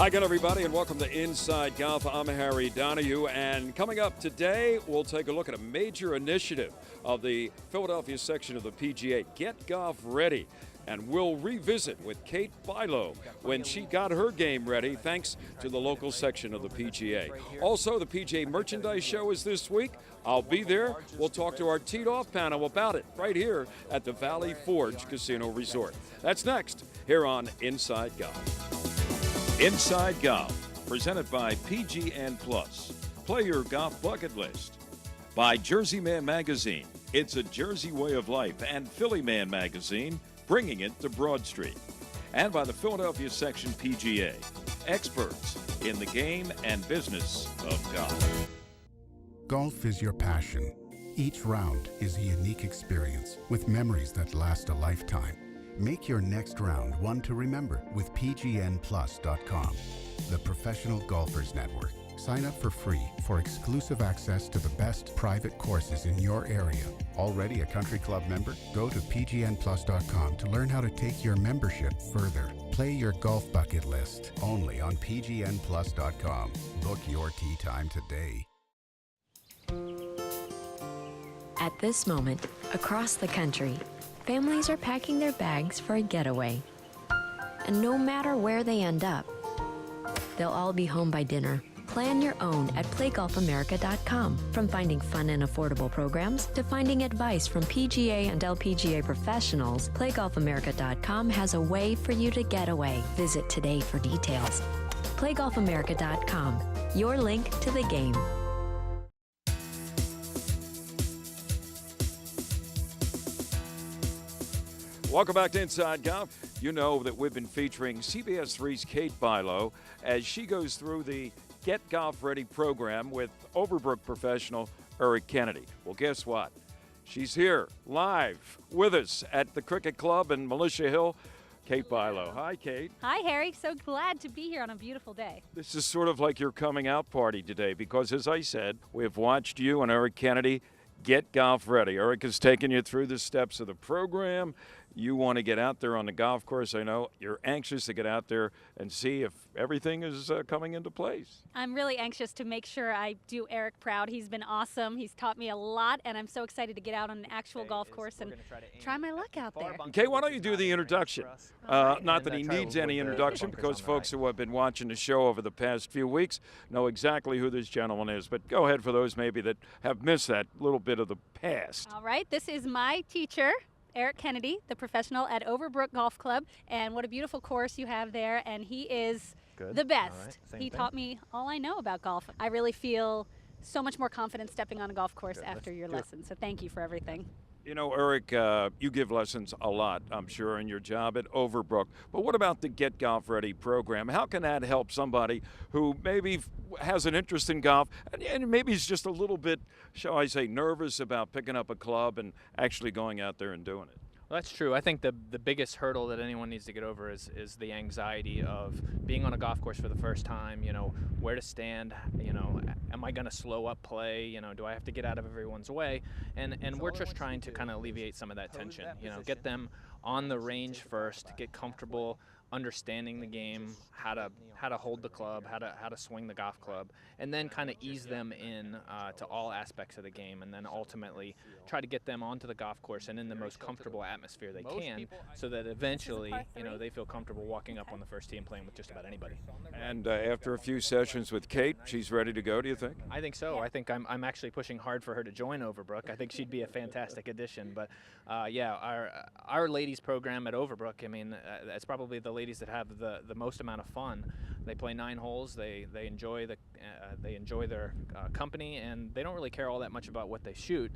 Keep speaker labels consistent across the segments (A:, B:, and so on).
A: Hi again, everybody, and welcome to Inside Golf. I'm Harry Donahue, and coming up today, we'll take a look at a major initiative of the Philadelphia section of the PGA, Get Golf Ready. And we'll revisit with Kate Bilo when she got her game ready, thanks to the local section of the PGA. Also, the PGA Merchandise Show is this week. I'll be there. We'll talk to our teed-off panel about it right here at the Valley Forge Casino Resort. That's next here on Inside Golf. Inside Golf, presented by PGN Plus. Play your golf bucket list. By Jersey Man Magazine, it's a Jersey way of life, and Philly Man Magazine, bringing it to Broad Street. And by the Philadelphia Section PGA, experts in the game and business of golf.
B: Golf is your passion. Each round is a unique experience with memories that last a lifetime. Make your next round one to remember with PGNplus.com, the Professional Golfers Network. Sign up for free for exclusive access to the best private courses in your area. Already a country club member? Go to PGNplus.com to learn how to take your membership further. Play your golf bucket list only on PGNplus.com. Book your tee time today.
C: At this moment, across the country, families are packing their bags for a getaway. And no matter where they end up, they'll all be home by dinner. Plan your own at PlayGolfAmerica.com. From finding fun and affordable programs to finding advice from PGA and LPGA professionals, PlayGolfAmerica.com has a way for you to get away. Visit today for details. PlayGolfAmerica.com, your link to the game.
A: Welcome back to Inside Golf. You know that we've been featuring CBS 3's Kate Bilo as she goes through the Get Golf Ready program with Overbrook professional Eric Kennedy. Well, guess what? She's here live with us at the Cricket Club in Militia Hill. Kate Bilo. Hi, Kate.
D: Hi, Harry. So glad to be here on a beautiful day.
A: This is sort of like your coming out party today because, as I said, we've watched you and Eric Kennedy get golf ready. Eric has taken you through the steps of the program. You want to get out there on the golf course. I know you're anxious to get out there and see if everything is coming into place.
D: I'm really anxious to make sure I do Eric proud. He's been awesome. He's taught me a lot, and I'm so excited to get out on an actual golf course and try my luck out there.
A: Okay, why don't you do the introduction? Not that he needs any introduction because folks who have been watching the show over the past few weeks know exactly who this gentleman is. But go ahead for those maybe that have missed that little bit of the past.
D: All right, this is my teacher, Eric Kennedy, the professional at Overbrook Golf Club, and what a beautiful course you have there, and he is the best. He taught me all I know about golf. I really feel so much more confident stepping on a golf course after your lesson, so thank you for everything.
A: You know, Eric, you give lessons a lot, I'm sure, in your job at Overbrook. But what about the Get Golf Ready program? How can that help somebody who maybe has an interest in golf and maybe is just a little bit, shall I say, nervous about picking up a club and actually going out there and doing it?
E: Well, that's true. I think the biggest hurdle that anyone needs to get over is the anxiety of being on a golf course for the first time, you know, where to stand, you know, am I going to slow up play, you know, do I have to get out of everyone's way? And we're just trying to kind of alleviate some of that tension, you know, get them on the range first, get comfortable understanding the game, how to hold the club, how to swing the golf club, and then kind of ease them in to all aspects of the game, and then ultimately try to get them onto the golf course and in the most comfortable atmosphere they can, so that eventually, you know, they feel comfortable walking up on the first tee and playing with just about anybody.
A: And after a few sessions with Kate, she's ready to go, do you think?
E: I think so. I think I'm actually pushing hard for her to join Overbrook. I think she'd be a fantastic addition. But yeah, our ladies program at Overbrook, I mean, it's probably the ladies that have the most amount of fun. They play 9 holes. They enjoy their company, and they don't really care all that much about what they shoot.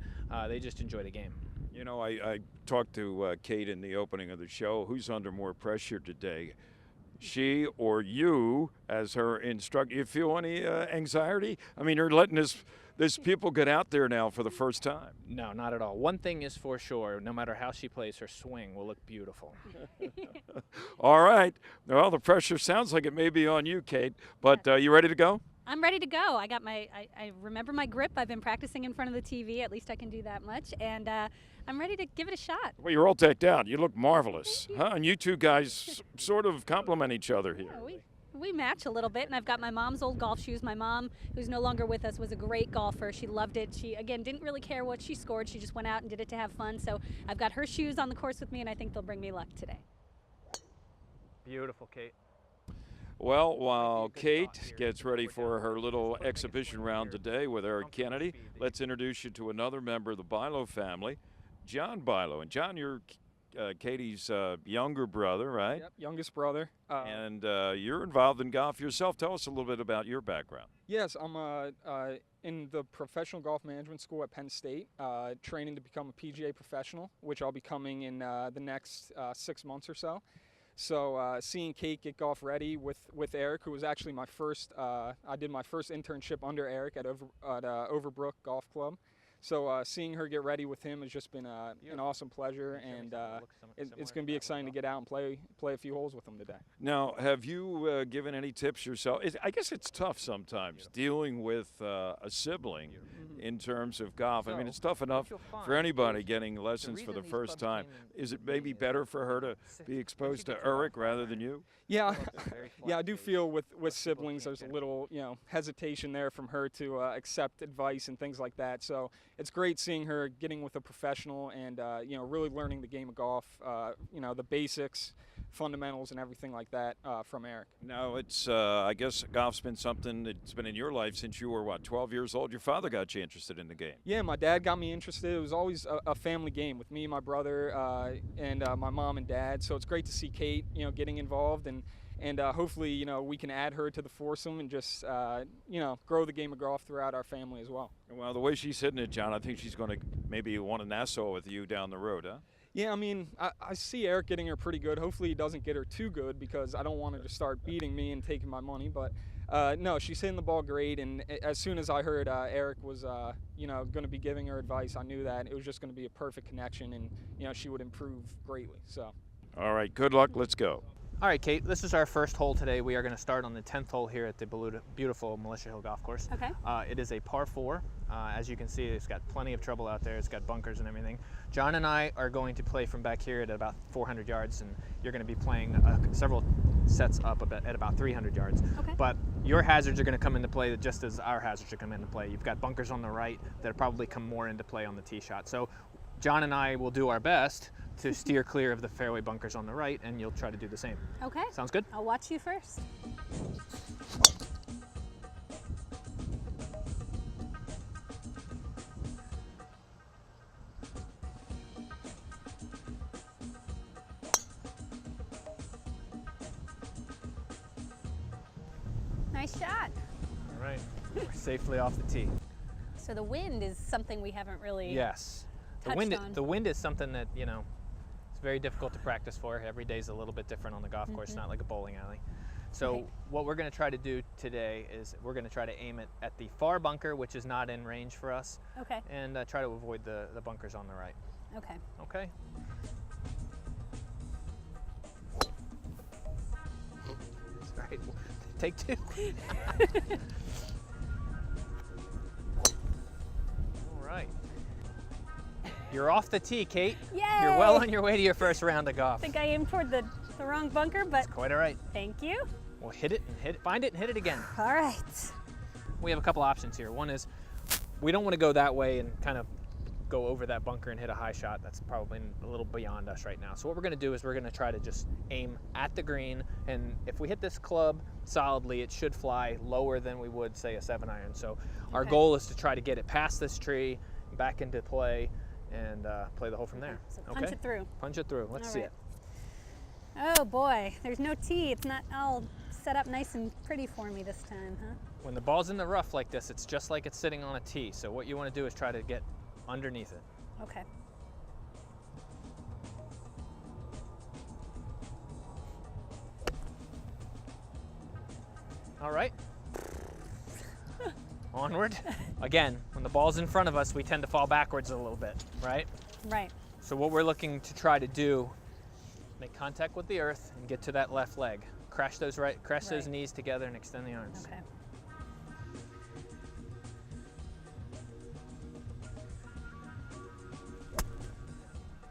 E: They just enjoy the game.
A: You know, I talked to Kate in the opening of the show. Who's under more pressure today? She or you as her instructor? You feel any anxiety? I mean, you're letting this people get out there now for the first time.
E: No, not at all. One thing is for sure, no matter how she plays, her swing will look beautiful.
A: All right. Well, the pressure sounds like it may be on you, Kate, but you ready to go?
D: I'm ready to go. I remember my grip. I've been practicing in front of the TV. At least I can do that much. And I'm ready to give it a shot.
A: Well, you're all decked out. You look marvelous. Huh? And you two guys sort of complement each other here.
D: Yeah, We match a little bit, and I've got my mom's old golf shoes. My mom, who's no longer with us, was a great golfer. She loved it. She, again, didn't really care what she scored. She just went out and did it to have fun. So I've got her shoes on the course with me, and I think they'll bring me luck today.
E: Beautiful, Kate.
A: Well, while Kate gets ready for her little exhibition round today with Eric Kennedy, let's introduce you to another member of the Bilo family, John Bilo. And John, you're Katie's younger brother, right?
F: Yep, youngest brother.
A: And you're involved in golf yourself. Tell us a little bit about your background.
F: Yes, I'm in the professional golf management school at Penn State, training to become a PGA professional, which I'll be coming in the next 6 months or so. So seeing Kate get golf ready with Eric, who was actually my first, I did my first internship under Eric at Overbrook Golf Club. So seeing her get ready with him has just been an awesome pleasure, and it's going to be exciting to get out and play a few holes with him today.
A: Now, have you given any tips yourself? I guess it's tough sometimes dealing with a sibling in terms of golf. I mean, it's tough enough for anybody getting lessons for the first time. Is it maybe better for her to be exposed to Eric rather than you?
F: Yeah, yeah, I do feel with siblings there's a little hesitation there from her to accept advice and things like that. So it's great seeing her getting with a professional and really learning the game of golf, the basics, fundamentals, and everything like that from Eric.
A: Now it's I guess golf's been something that's been in your life since you were 12 years old. Your father got you interested in the game.
F: Yeah, my dad got me interested. It was always a family game with me, my brother, and my mom and dad. So it's great to see Kate, getting involved, and hopefully, we can add her to the foursome and just, grow the game of golf throughout our family as well.
A: Well, the way she's hitting it, John, I think she's going to maybe want to Nassau with you down the road, huh?
F: Yeah, I mean, I see Eric getting her pretty good. Hopefully he doesn't get her too good because I don't want her to start beating me and taking my money. But, no, she's hitting the ball great. And as soon as I heard Eric was, going to be giving her advice, I knew that it was just going to be a perfect connection and, she would improve greatly. So.
A: All right, good luck. Let's go.
E: All right, Kate, this is our first hole today. We are going to start on the 10th hole here at the beautiful Militia Hill Golf Course.
D: Okay.
E: It is a par 4. As you can see, it's got plenty of trouble out there. It's got bunkers and everything. John and I are going to play from back here at about 400 yards, and you're going to be playing several sets up at about 300 yards.
D: Okay.
E: But your hazards are going to come into play just as our hazards are coming into play. You've got bunkers on the right that probably come more into play on the tee shot. So John and I will do our best to steer clear of the fairway bunkers on the right, and you'll try to do the same.
D: Okay.
E: Sounds good?
D: I'll watch you first. Nice shot.
E: All right. We're safely off the tee.
D: So the wind is something we haven't really
E: Yes.
D: touched on.
E: The wind is something that, it's very difficult to practice for. Every day is a little bit different on the golf course, not like a bowling alley. So
D: Right.
E: what we're going to try to do today is we're going to try to aim it at the far bunker, which is not in range for us,
D: Okay.
E: and try to avoid the bunkers on the right.
D: Okay.
E: Okay? All right. Take 2. All right. You're off the tee, Kate.
D: Yay!
E: You're well on your way to your first round of golf.
D: I think I aimed toward the wrong bunker, but
E: Quite all right.
D: thank you.
E: Well, hit it and hit it. Find it and hit it again.
D: All right.
E: We have a couple options here. One is we don't want to go that way and kind of go over that bunker and hit a high shot. That's probably a little beyond us right now. So what we're going to do is we're going to try to just aim at the green, and if we hit this club solidly, it should fly lower than we would, say, a 7-iron. So our
D: Okay.
E: goal is to try to get it past this tree, back into play, and play the hole from there.
D: So punch it through.
E: Punch it through. Let's
D: All
E: see
D: right.
E: it.
D: Oh boy, there's no tee. It's not all set up nice and pretty for me this time, huh?
E: When the ball's in the rough like this, it's just like it's sitting on a tee. So what you want to do is try to get underneath it.
D: Okay.
E: All right. Onward. Again, when the ball's in front of us, we tend to fall backwards a little bit, right?
D: Right.
E: So what we're looking to try to do, make contact with the earth and get to that left leg. Crash those
D: Right.
E: knees together and extend the arms.
D: Okay.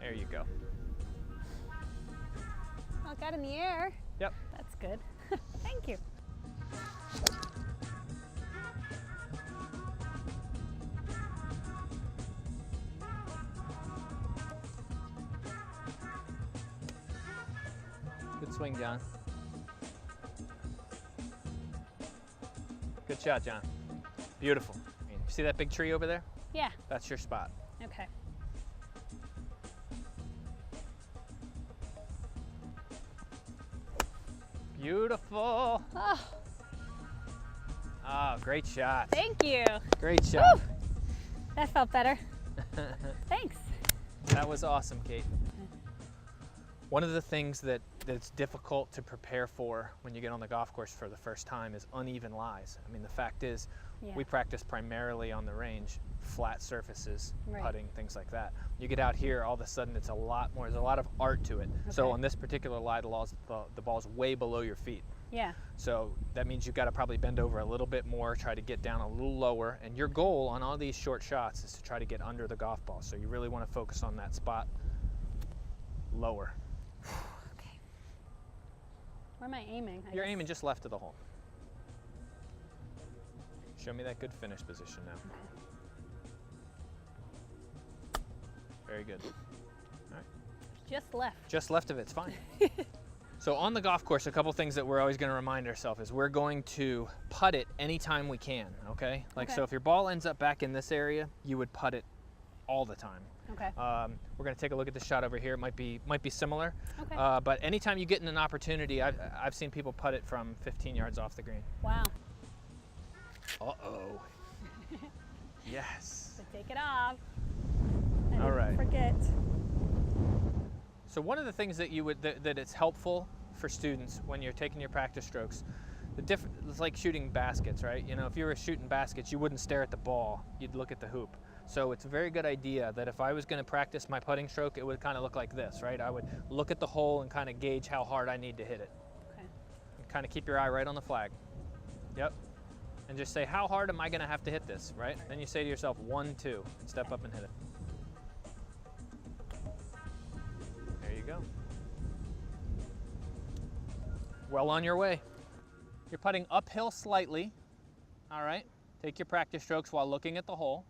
E: There you go.
D: Oh, got in the air.
E: Yep.
D: That's good. Thank you.
E: Good swing, John. Good shot, John. Beautiful. See that big tree over there?
D: Yeah.
E: That's your spot.
D: Okay.
E: Beautiful. Oh, great shot.
D: Thank you.
E: Great shot.
D: Woo! That felt better. Thanks.
E: That was awesome, Kate. One of the things that's difficult to prepare for when you get on the golf course for the first time is uneven lies. I mean, the fact is, we practice primarily on the range, flat surfaces, putting, things like that. You get out here, all of a sudden it's a lot more, there's a lot of art to it. Okay. So on this particular lie, the ball's way below your feet.
D: Yeah.
E: So that means you've got to probably bend over a little bit more, try to get down a little lower, and your goal on all these short shots is to try to get under the golf ball. So you really want to focus on that spot lower.
D: Okay. Where am I aiming?
E: You're aiming just left of the hole. Show me that good finish position now. Okay. Very good. All right.
D: Just left.
E: Just left of it's fine. So on the golf course, a couple things that we're always going to remind ourselves is we're going to putt it anytime we can, okay? So if your ball ends up back in this area, you would putt it all the time.
D: Okay.
E: We're going to take a look at the shot over here. It might be similar.
D: Okay.
E: But anytime you get in an opportunity, I've seen people putt it from 15 yards off the green.
D: Wow.
E: Uh-oh. Yes.
D: So take it off.
E: All right.
D: Forget.
E: So one of the things that that it's helpful for students when you're taking your practice strokes, it's like shooting baskets, right? You know, if you were shooting baskets, you wouldn't stare at the ball, you'd look at the hoop. So it's a very good idea that if I was going to practice my putting stroke, it would kind of look like this, right? I would look at the hole and kind of gauge how hard I need to hit it.
D: Okay.
E: And kind of keep your eye right on the flag. Yep. And just say, how hard am I going to have to hit this, right? Then you say to yourself, 1, 2, and step up and hit it. There you go. Well on your way. You're putting uphill slightly, all right? Take your practice strokes while looking at the hole.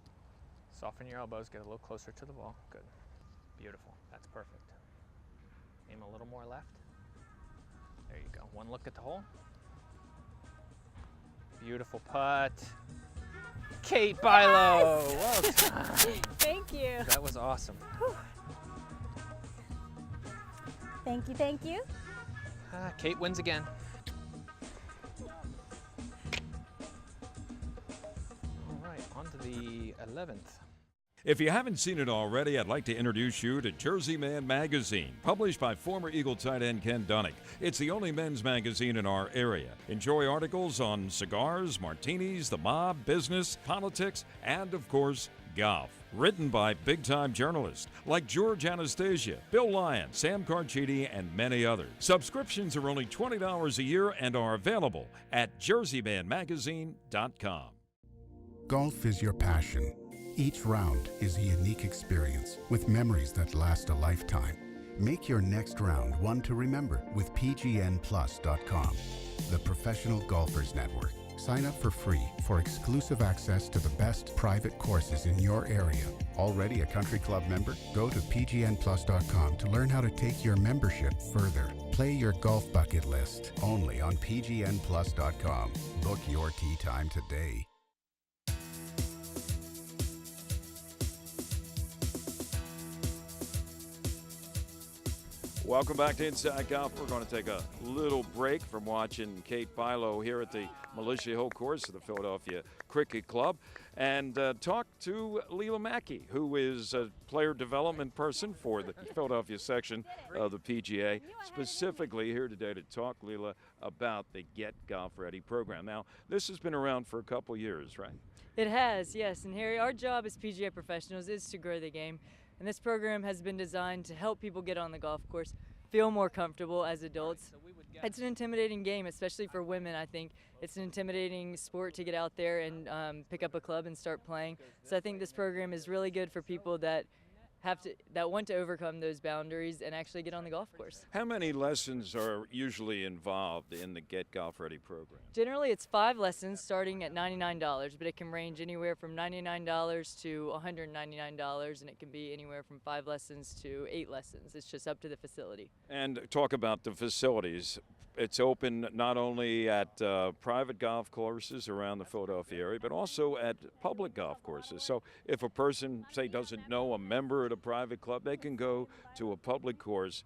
E: Soften your elbows, get a little closer to the ball. Good. Beautiful. That's perfect. Aim a little more left. There you go. One look at the hole. Beautiful putt. Kate Bilo. Well done.
D: Thank you.
E: That was awesome.
D: Whew. Thank you, thank you.
E: Kate wins again. All right, on to the 11th.
A: If you haven't seen it already, I'd like to introduce you to Jersey Man Magazine, published by former Eagle tight end Ken Dunek. It's the only men's magazine in our area. Enjoy articles on cigars, martinis, the mob, business, politics, and, of course, golf. Written by big-time journalists like George Anastasia, Bill Lyon, Sam Carchidi, and many others. Subscriptions are only $20 a year and are available at jerseymanmagazine.com.
B: Golf is your passion. Each round is a unique experience with memories that last a lifetime. Make your next round one to remember with pgnplus.com, the Professional Golfers Network. Sign up for free for exclusive access to the best private courses in your area. Already a country club member? Go to pgnplus.com to learn how to take your membership further. Play your golf bucket list only on pgnplus.com. Book your tee time today.
A: Welcome back to Inside Golf. We're going to take a little break from watching Kate Bilo here at the Militia Hill course of the Philadelphia Cricket Club and talk to Leela Mackey, who is a player development person for the Philadelphia section of the PGA, specifically here today to talk, Leela, about the Get Golf Ready program. Now, this has been around for a couple years, right?
G: It has, yes. And Harry, our job as PGA professionals is to grow the game. And this program has been designed to help people get on the golf course, feel more comfortable as adults. It's an intimidating game, especially for women, I think. It's an intimidating sport to get out there and pick up a club and start playing. So I think this program is really good for people that that want to overcome those boundaries and actually get on the golf course.
A: How many lessons are usually involved in the Get Golf Ready program?
G: Generally, it's 5 lessons starting at $99, but it can range anywhere from $99 to $199, and it can be anywhere from 5 lessons to 8 lessons. It's just up to the facility.
A: And talk about the facilities. It's open not only at private golf courses around the Philadelphia area, but also at public golf courses. So if a person, say, doesn't know a member at a private club, they can go to a public course,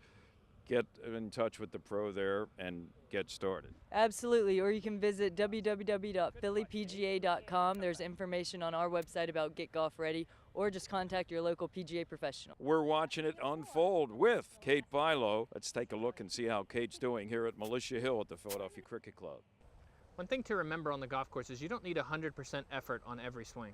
A: get in touch with the pro there, and get started.
G: Absolutely, or you can visit www.phillypga.com. There's information on our website about Get Golf Ready, or just contact your local PGA professional.
A: We're watching it unfold with Kate Philo. Let's take a look and see how Kate's doing here at Militia Hill at the Philadelphia Cricket Club.
E: One thing to remember on the golf course is you don't need 100% effort on every swing.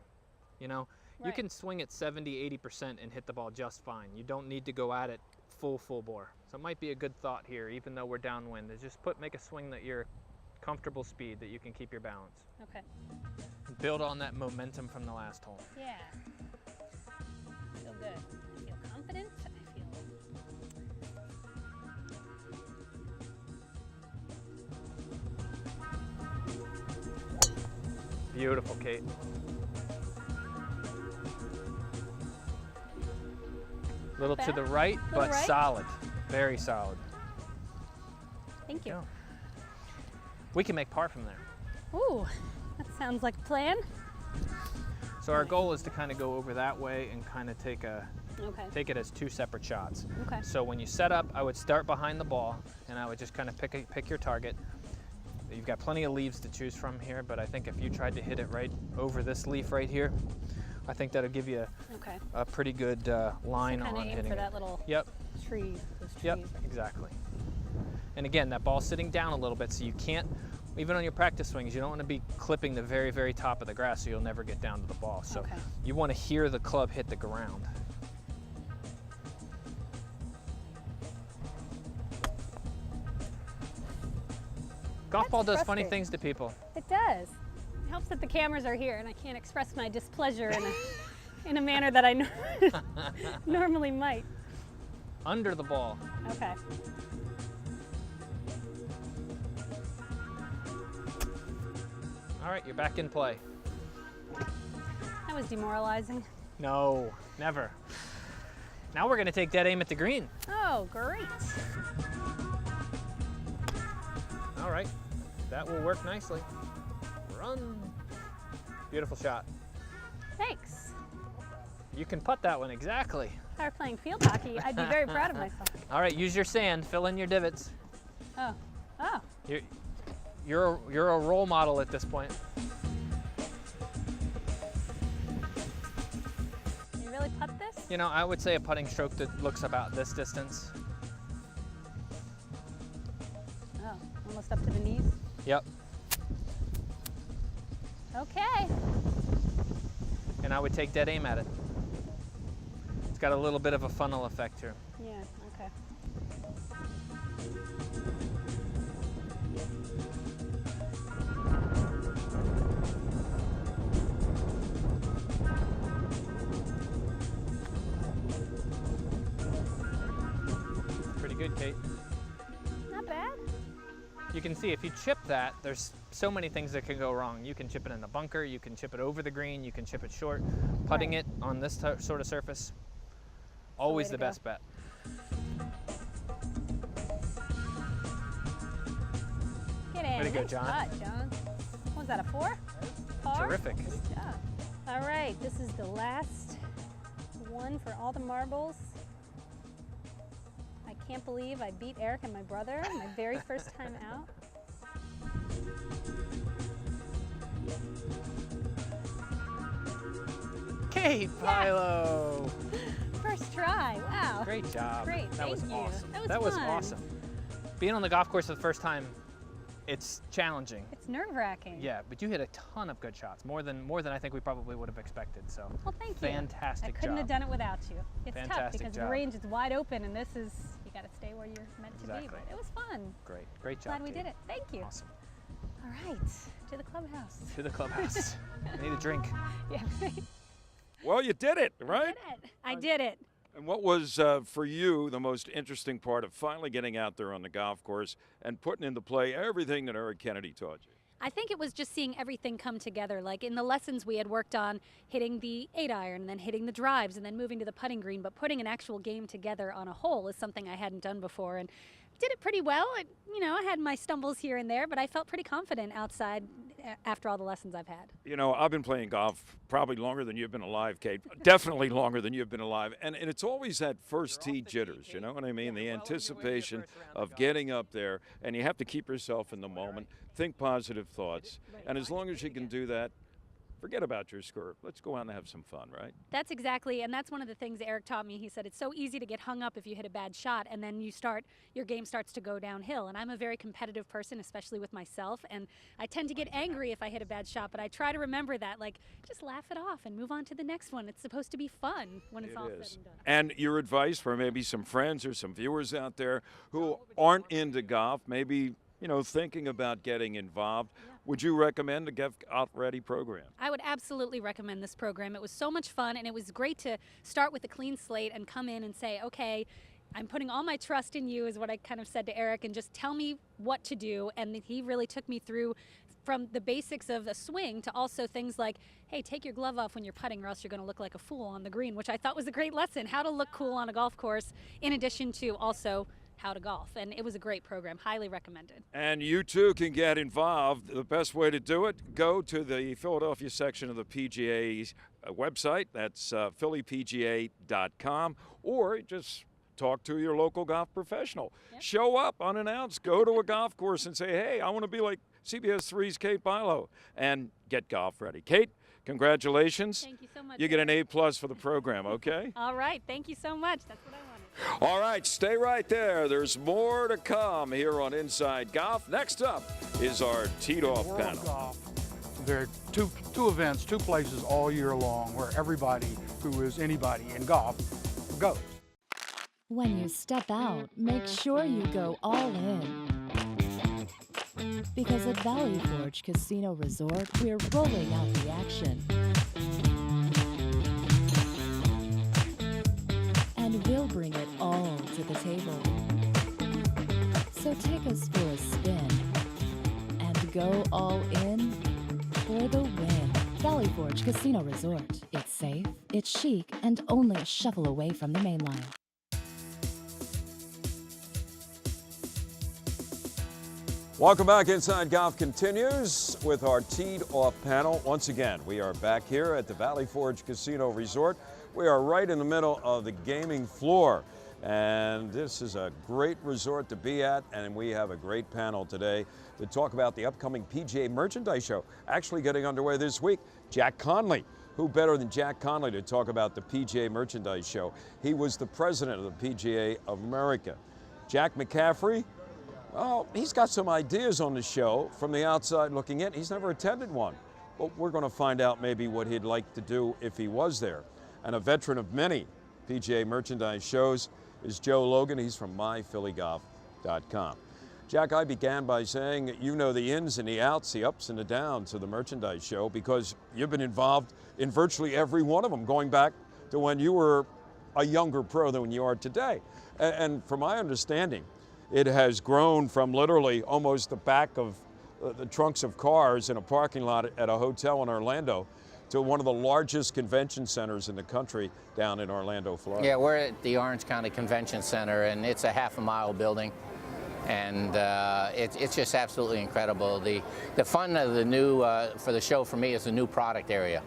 E: You know, you can swing at 70-80% and hit the ball just fine. You don't need to go at it full bore. So it might be a good thought here, even though we're downwind, is just make a swing that you're comfortable speed, that you can keep your balance.
D: Okay.
E: Build on that momentum from the last hole.
D: Yeah. I feel good. I feel confident. I feel
E: Beautiful, Kate. Little to the right, but
D: right.
E: solid. Very solid.
D: Thank you.
E: We can make par from there.
D: Ooh, that sounds like a plan.
E: So our goal is to kind of go over that way and kind of take it as 2 separate shots.
D: Okay.
E: So when you set up, I would start behind the ball, and I would just kind of pick your target. You've got plenty of leaves to choose from here, but I think if you tried to hit it right over this leaf right here, I think that'll give you a pretty good line
D: so
E: on hitting
D: for
E: it.
D: that little tree. Those trees.
E: Yep, exactly. And again, that ball's sitting down a little bit, so you can't, even on your practice swings, you don't want to be clipping the very, very top of the grass, so you'll never get down to the ball. So you want to hear the club hit the ground. Golf ball does funny things to people.
D: It does. It helps that the cameras are here and I can't express my displeasure in a manner that I normally might.
E: Under the ball.
D: Okay.
E: All right, you're back in play.
D: That was demoralizing.
E: No, never. Now we're going to take dead aim at the green.
D: Oh, great.
E: All right, that will work nicely. Run. Beautiful shot.
D: Thanks.
E: You can putt that one, exactly.
D: If I were playing field hockey, I'd be very proud of myself.
E: All right, use your sand, fill in your divots.
D: Oh, oh.
E: You're a role model at this point.
D: You really putt this?
E: You know, I would say a putting stroke that looks about this distance.
D: Oh, almost up to the knees?
E: Yep.
D: Okay.
E: And I would take dead aim at it. It's got a little bit of a funnel effect here.
D: Yeah, okay.
E: Pretty good, Kate.
D: Not bad.
E: You can see if you chip that, there's so many things that can go wrong. You can chip it in the bunker, you can chip it over the green, you can chip it short. Putting it on this sort of surface, always the best bet.
D: Get in.
E: Way to go, John.
D: Putt, John. What was that, a 4? Par?
E: Terrific.
D: Good job. All right, this is the last one for all the marbles. I can't believe I beat Eric and my brother my very first time out.
E: Kate Philo!
D: First try, wow.
E: Great job.
D: Great,
E: That was
D: thank you.
E: awesome.
D: That was fun.
E: awesome. Being on the golf course for the first time, it's challenging.
D: It's nerve-wracking.
E: Yeah, but you hit a ton of good shots, more than I think we probably would have expected. So,
D: well, thank you.
E: Fantastic
D: I couldn't
E: job.
D: have done it without you. It's tough
E: Fantastic
D: because
E: job.
D: the range is wide open, and this is you got to stay where you're meant to be.
E: Exactly.
D: But it was fun.
E: Great job.
D: Glad we did it. Thank you.
E: Awesome.
D: All right, to the clubhouse.
E: To the clubhouse. I need a drink.
D: Yeah.
A: Well, you did it, right?
D: I did it.
A: And what was, for you, the most interesting part of finally getting out there on the golf course and putting into play everything that Eric Kennedy taught you?
D: I think it was just seeing everything come together. Like in the lessons we had worked on hitting the 8-iron and then hitting the drives and then moving to the putting green, but putting an actual game together on a hole is something I hadn't done before, and did it pretty well. I had my stumbles here and there, but I felt pretty confident outside after all the lessons I've had.
A: I've been playing golf probably longer than you've been alive, Kate. Definitely longer than you've been alive. And it's always that first tee jitters, you know what I mean? The anticipation of getting up there, and you have to keep yourself in the moment, think positive thoughts. And as long as you can do that, forget about your score. Let's go out and have some fun, right?
D: That's exactly, and that's one of the things Eric taught me. He said it's so easy to get hung up if you hit a bad shot, and then your game starts to go downhill. And I'm a very competitive person, especially with myself, and I tend to get angry if I hit a bad shot, but I try to remember that, just laugh it off and move on to the next one. It's supposed to be fun when it's all said and done.
A: And your advice for maybe some friends or some viewers out there who aren't into golf, maybe thinking about getting involved, would you recommend the Get Golf Ready program?
D: I would absolutely recommend this program. It was so much fun, and it was great to start with a clean slate and come in and say, okay, I'm putting all my trust in you, is what I kind of said to Eric, and just tell me what to do. And he really took me through from the basics of a swing to also things like, hey, take your glove off when you're putting or else you're going to look like a fool on the green, which I thought was a great lesson, how to look cool on a golf course, in addition to also how to golf. And it was a great program, highly recommended.
A: And you too can get involved. The best way to do it, go to the Philadelphia section of the PGA website. That's phillypga.com, or just talk to your local golf professional. Yep. Show up unannounced, go to a golf course and say, hey, I want to be like CBS 3's Kate Bilo, and get golf ready. Kate, congratulations.
D: Thank you so much.
A: You get an A+ for the program, okay?
D: All right, thank you so much. That's what I wanted.
A: All right, stay right there. There's more to come here on Inside Golf. Next up is our Teed Off panel.
H: Golf, there are two events, two places all year long where everybody who is anybody in golf goes.
I: When you step out, make sure you go all in. Because at Valley Forge Casino Resort, we're rolling out the action. And we'll bring it all to the table. So take us for a spin and go all in for the win. Valley Forge Casino Resort. It's safe, it's chic, and only a shuffle away from the main line.
A: Welcome back. Inside Golf continues with our Teed Off panel. Once again, we are back here at the Valley Forge Casino Resort. We are right in the middle of the gaming floor, and this is a great resort to be at, and we have a great panel today to talk about the upcoming PGA Merchandise Show, actually getting underway this week. Jack Conley. Who better than Jack Conley to talk about the PGA Merchandise Show? He was the president of the PGA of America. Jack McCaffrey, well, he's got some ideas on the show from the outside looking in. He's never attended one, but we're going to find out maybe what he'd like to do if he was there. And a veteran of many PGA merchandise shows is Joe Logan. He's from myphillygolf.com. Jack, I began by saying you know the ins and the outs, the ups and the downs of the merchandise show because you've been involved in virtually every one of them, going back to when you were a younger pro than you are today. And from my understanding, it has grown from literally almost the back of the trunks of cars in a parking lot at a hotel in Orlando to one of the largest convention centers in the country down in Orlando, Florida.
J: Yeah, we're at the Orange County Convention Center, and it's a half-a-mile building, and it's just absolutely incredible. The fun of the new, for the show for me is the new product area.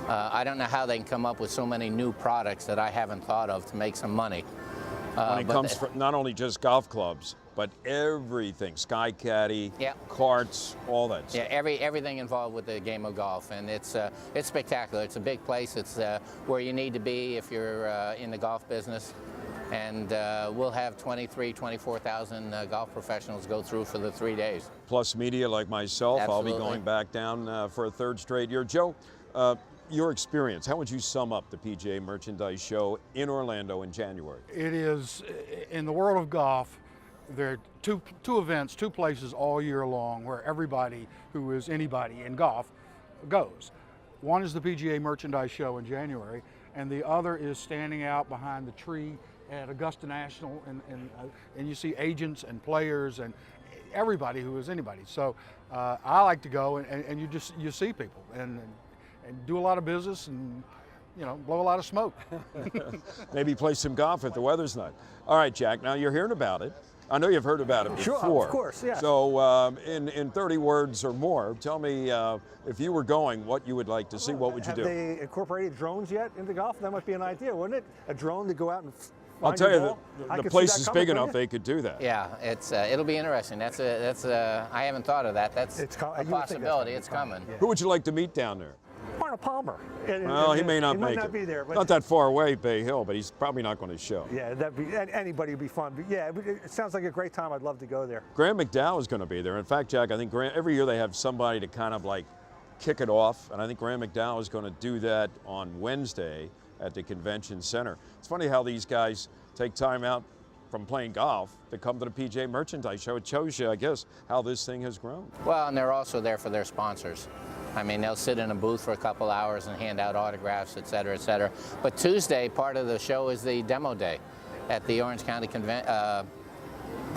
J: I don't know how they can come up with so many new products that I haven't thought of to make some money.
A: When it comes from not only just golf clubs, but everything, Sky Caddy, carts, all that stuff.
J: Yeah, everything involved with the game of golf, and it's spectacular. It's a big place. It's where you need to be if you're in the golf business. And we'll have 24,000 golf professionals go through for the 3 days.
A: Plus media like myself.
J: Absolutely.
A: I'll be going back down for a third straight year. Joe, your experience, how would you sum up the PGA Merchandise Show in Orlando in January?
H: It is, in the world of golf, there are two events, two places all year long where everybody who is anybody in golf goes. One is the PGA Merchandise Show in January, and the other is standing out behind the tree at Augusta National, and you see agents and players and everybody who is anybody. So I like to go, and you see people and do a lot of business and, you know, blow a lot of smoke.
A: Maybe play some golf if the weather's nice. All right, Jack, now you're hearing about it. I know you've heard about it before.
K: Sure, of course, yeah.
A: So in 30 words or more, tell me if you were going, what you would like to see, what would you do?
K: Have they incorporated drones yet into golf? That might be an idea, wouldn't it? A drone to go out and
A: I'll tell you, the place is big enough
K: you?
A: they could do that.
J: Yeah, it's it'll be interesting. I haven't thought of that. That's a possibility. It's coming.
K: Yeah.
A: Who would you like to meet down there?
K: Arnold Palmer.
A: Well, he may not make
K: might
A: it.
K: Be there, but
A: not that far away, Bay Hill, but he's probably not going to show.
K: Yeah, anybody would be fun. But yeah, it sounds like a great time. I'd love to go there.
A: Graham McDowell is going to be there. In fact, Jack, I think every year they have somebody to kind of like kick it off, and I think Graham McDowell is going to do that on Wednesday at the convention center. It's funny how these guys take time out from playing golf to come to the PGA Merchandise Show. It shows you, I guess, how this thing has grown.
J: Well, and they're also there for their sponsors. I mean, they'll sit in a booth for a couple hours and hand out autographs, et cetera, et cetera. But Tuesday, part of the show is the demo day at the Orange County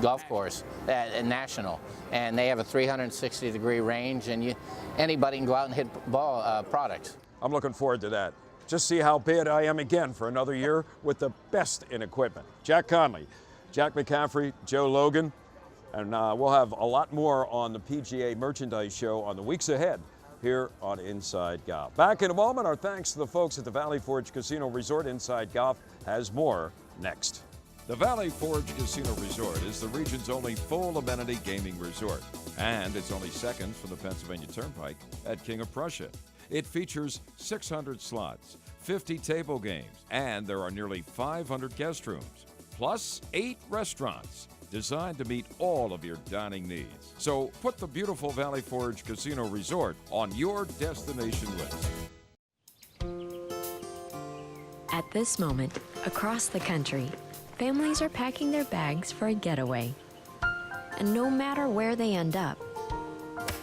J: golf course at National. And they have a 360-degree range, and anybody can go out and hit ball products.
A: I'm looking forward to that. Just see how bad I am again for another year with the best in equipment. Jack Conley, Jack McCaffrey, Joe Logan, and we'll have a lot more on the PGA Merchandise Show on the weeks ahead here on Inside Golf. Back in a moment, our thanks to the folks at the Valley Forge Casino Resort. Inside Golf has more next. The Valley Forge Casino Resort is the region's only full amenity gaming resort, and it's only seconds from the Pennsylvania Turnpike at King of Prussia. It features 600 slots, 50 table games, and there are nearly 500 guest rooms, plus 8 restaurants designed to meet all of your dining needs. So put the beautiful Valley Forge Casino Resort on your destination list.
C: At this moment, across the country, families are packing their bags for a getaway. And no matter where they end up,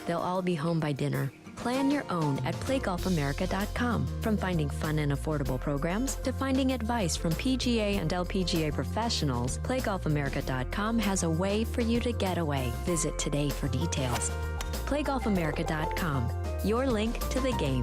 C: they'll all be home by dinner. Plan your own at PlayGolfAmerica.com. From finding fun and affordable programs to finding advice from PGA and LPGA professionals, PlayGolfAmerica.com has a way for you to get away. Visit today for details. PlayGolfAmerica.com, your link to the game.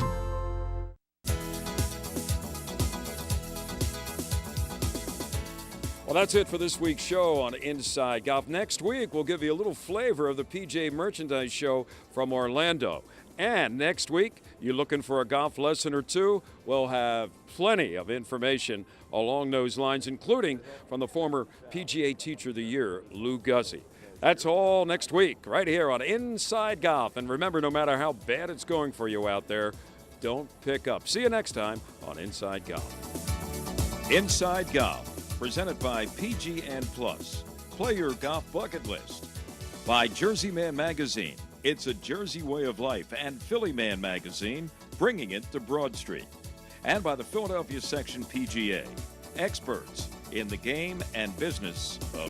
A: Well, that's it for this week's show on Inside Golf. Next week, we'll give you a little flavor of the PGA Merchandise Show from Orlando. And next week, you're looking for a golf lesson or two, we'll have plenty of information along those lines, including from the former PGA Teacher of the Year, Lou Guzzi. That's all next week, right here on Inside Golf. And remember, no matter how bad it's going for you out there, don't pick up. See you next time on Inside Golf. Inside Golf, presented by PGN Plus. Play your golf bucket list. By Jersey Man Magazine. It's a Jersey way of life, and Philly Man Magazine, bringing it to Broad Street. And by the Philadelphia Section PGA, experts in the game and business of